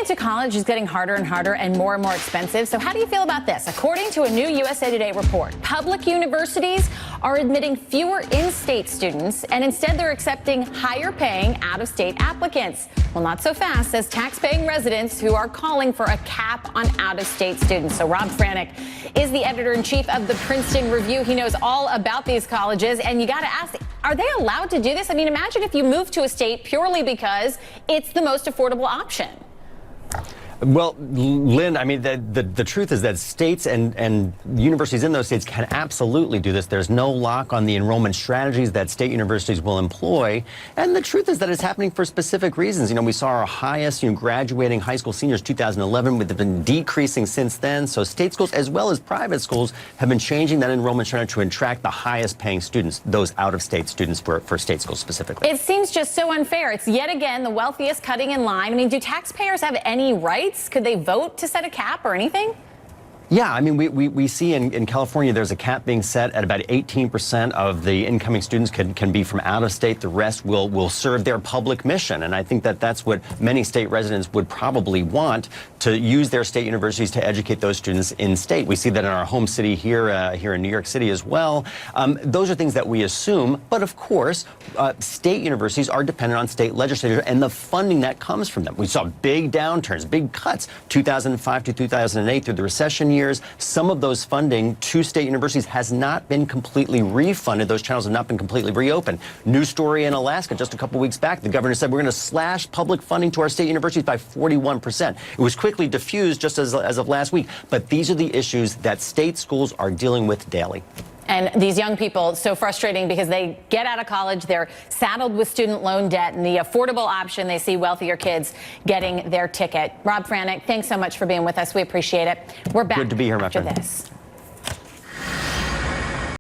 into college is getting harder and harder and more expensive. So how do you feel about this? According to a new USA Today report, public universities are admitting fewer in-state students, and instead they're accepting higher-paying out-of-state applicants. Well, not so fast, as tax-paying residents who are calling for a cap on out-of-state students. So Rob Franek is the editor-in-chief of the Princeton Review. He knows all about these colleges, and you got to ask, are they allowed to do this? I mean, imagine if you move to a state purely because it's the most affordable option. Well, Lynn, I mean, the truth is that states and universities in those states can absolutely do this. There's no lock on the enrollment strategies that state universities will employ. And the truth is that it's happening for specific reasons. You know, we saw our highest, graduating high school seniors 2011, with been decreasing since then. So state schools as well as private schools have been changing that enrollment strategy to attract the highest paying students, those out-of-state students for state schools specifically. It seems just so unfair. It's yet again the wealthiest cutting in line. I mean, do taxpayers have any rights? Could they vote to set a cap or anything? Yeah, I mean, we see in California there's a cap being set at about 18% of the incoming students can be from out of state. The rest will serve their public mission. And I think that that's what many state residents would probably want, to use their state universities to educate those students in state. We see that in our home city here in New York City as well. Those are things that we assume. But of course, state universities are dependent on state legislatures and the funding that comes from them. We saw big downturns, big cuts, 2005 to 2008 through the recession years. Some of those funding to state universities has not been completely refunded. Those channels have not been completely reopened. News story in Alaska just a couple weeks back, the governor said we're going to slash public funding to our state universities by 41%. It was quickly diffused just as of last week. But these are the issues that state schools are dealing with daily. And these young people, so frustrating because they get out of college, they're saddled with student loan debt, and the affordable option, they see wealthier kids getting their ticket. Rob Franek, thanks so much for being with us. We appreciate it. We're back Good to be here, my after friend. this.